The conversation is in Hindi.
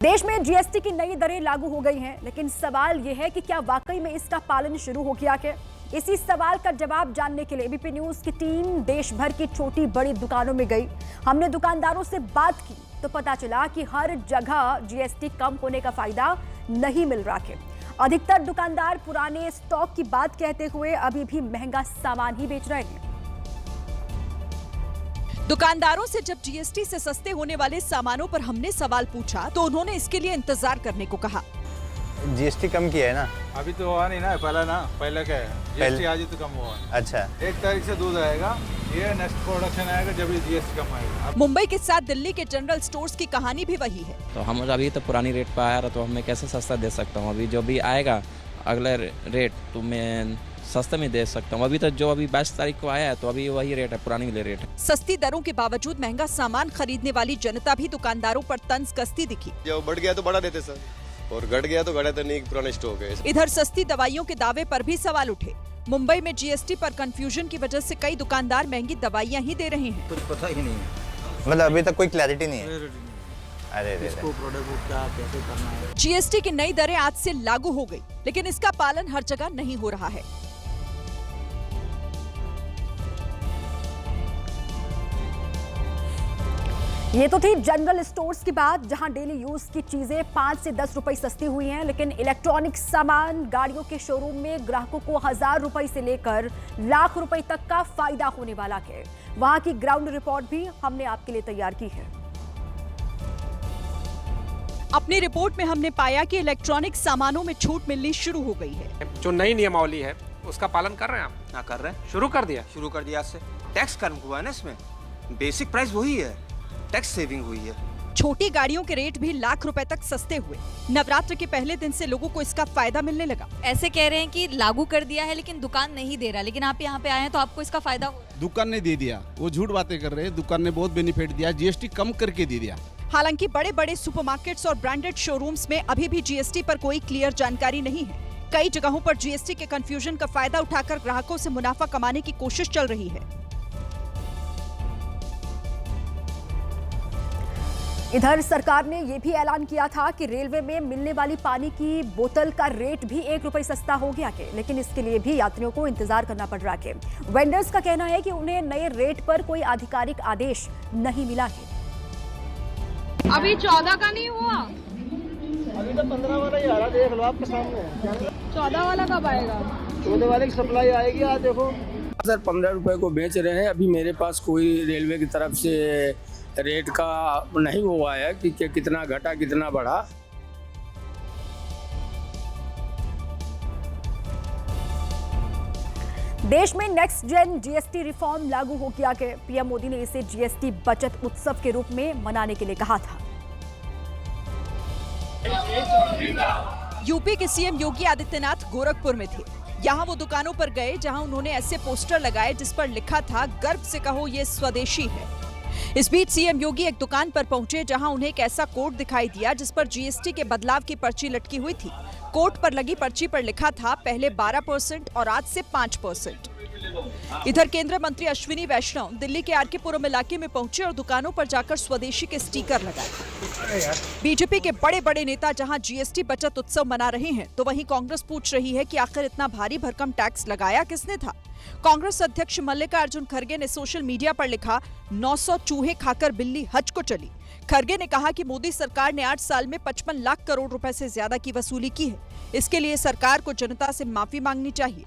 देश में जीएसटी की नई दरें लागू हो गई हैं, लेकिन सवाल यह है कि क्या वाकई में इसका पालन शुरू हो गया है? इसी सवाल का जवाब जानने के लिए एबीपी न्यूज की टीम देश भर की छोटी बड़ी दुकानों में गई। हमने दुकानदारों से बात की तो पता चला कि हर जगह जीएसटी कम होने का फायदा नहीं मिल रहा है। अधिकतर दुकानदार पुराने स्टॉक की बात कहते हुए अभी भी महंगा सामान ही बेच रहे हैं। दुकानदारों से जब जीएसटी से सस्ते होने वाले सामानों पर हमने सवाल पूछा तो उन्होंने इसके लिए इंतजार करने को कहा। जीएसटी कम किया है ना? अभी तो हुआ नहीं ना, पहले क्या है, जीएसटी आज ही तो कम हुआ। अच्छा, 1 तारीख से दूध आएगा, ये नेक्स्ट प्रोडक्शन आएगा जब ये जीएसटी कम आएगा। मुंबई के साथ दिल्ली के जनरल स्टोर्स की कहानी भी वही है। तो हम अभी तो पुरानी रेट पर आया तो हमें कैसे सस्ता दे सकता हूँ? अभी जो भी आएगा अगला रेट तो मैं सस्ते में दे सकता हूँ। अभी तो जो अभी 22 तारीख को आया है तो अभी वही रेट है, पुरानी वाली रेट है। सस्ती दरों के बावजूद महंगा सामान खरीदने वाली जनता भी दुकानदारों पर तंज कसती दिखी। जो बढ़ गया तो बढ़ा देते सर, और घट गया तो घटा तो नहीं, पुराने स्टॉक है। इधर सस्ती दवाइयों के दावे पर भी सवाल उठे। मुंबई में जीएसटी पर कंफ्यूजन की वजह से कई दुकानदार महंगी दवाइयां ही दे रहे हैं। कुछ पता ही नहीं है, मतलब अभी तक कोई क्लैरिटी नहीं है। अरे इसको प्रोडक्ट को क्या कैसे करना है। जीएसटी की नई दरें आज से लागू हो गई, लेकिन इसका पालन हर जगह नहीं हो रहा है। ये तो थी जनरल स्टोर्स की बात, जहां डेली यूज की चीजें 5 से 10 रुपए सस्ती हुई हैं, लेकिन इलेक्ट्रॉनिक सामान, गाड़ियों के शोरूम में ग्राहकों को 1000 रुपए से लेकर लाख रुपए तक का फायदा होने वाला है। वहां की ग्राउंड रिपोर्ट भी हमने आपके लिए तैयार की है। अपनी रिपोर्ट में हमने पाया कि इलेक्ट्रॉनिक सामानों में छूट मिलनी शुरू हो गई है। जो नई नियमावली है उसका पालन कर रहे हैं आप? हाँ, कर रहे हैं। शुरू कर दिया आज से। टैक्स कम हुआ है ना इसमें, बेसिक प्राइस वही है, टैक्स सेविंग हुई है। छोटी गाड़ियों के रेट भी लाख रुपए तक सस्ते हुए। नवरात्र के पहले दिन से लोगों को इसका फायदा मिलने लगा। ऐसे कह रहे हैं कि लागू कर दिया है लेकिन दुकान नहीं दे रहा, लेकिन आप यहाँ पे आए हैं तो आपको इसका फायदा हो। दुकान ने दे दिया, वो झूठ बातें कर रहे हैं। दुकान ने बहुत बेनिफिट दिया, जीएसटी कम करके दे दिया। हालांकि बड़े बड़े सुपरमार्केट्स और ब्रांडेड शोरूम्स में अभी भी जीएसटी पर कोई क्लियर जानकारी नहीं है। कई जगहों पर जीएसटी के कंफ्यूजन का फायदा उठाकर ग्राहकों से मुनाफा कमाने की कोशिश चल रही है। इधर सरकार ने यह भी ऐलान किया था कि रेलवे में मिलने वाली पानी की बोतल का रेट भी 1 रुपए सस्ता हो गया है, लेकिन इसके लिए भी यात्रियों को इंतजार करना पड़ रहा है। वेंडर्स का कहना है कि उन्हें नए रेट पर कोई आधिकारिक आदेश नहीं मिला है। अभी 14 का नहीं हुआ, अभी तो 15 वाला ही आ रहा, देख लो आपके सामने। 14 वाला कब आएगा? 14 वाले की सप्लाई आएगी, आज देखो। सर 15 रुपए को बेच रहे हैं। अभी मेरे पास कोई रेलवे की तरफ से रेट का नहीं हुआ है कि कितना घटा कितना बढ़ा। देश में नेक्स्ट जेन जीएसटी रिफॉर्म लागू हो गया है। पीएम मोदी ने इसे जीएसटी बचत उत्सव के रूप में मनाने के लिए कहा था। यूपी के सीएम योगी आदित्यनाथ गोरखपुर में थे। यहाँ वो दुकानों पर गए जहाँ उन्होंने ऐसे पोस्टर लगाए जिस पर लिखा था, गर्व से कहो ये स्वदेशी है। इस बीच सीएम योगी एक दुकान पर पहुंचे जहां उन्हें एक ऐसा कोड दिखाई दिया जिस पर जीएसटी के बदलाव की पर्ची लटकी हुई थी। कोड पर लगी पर्ची पर लिखा था पहले 12% और आज से 5%। इधर केंद्रीय मंत्री अश्विनी वैष्णव दिल्ली के आरके पुरम इलाके में पहुंचे और दुकानों पर जाकर स्वदेशी के स्टिकर लगाए। बीजेपी के बड़े बड़े नेता जहां जीएसटी बचत उत्सव मना रहे हैं तो वहीं कांग्रेस पूछ रही है कि आखिर इतना भारी भरकम टैक्स लगाया किसने था। कांग्रेस अध्यक्ष मल्लिकार्जुन खड़गे ने सोशल मीडिया पर लिखा, 900 चूहे खाकर बिल्ली हज को चली। खड़गे ने कहा कि मोदी सरकार ने 8 साल में 55 लाख करोड़ रुपए से ज्यादा की वसूली की है। इसके लिए सरकार को जनता से माफी मांगनी चाहिए।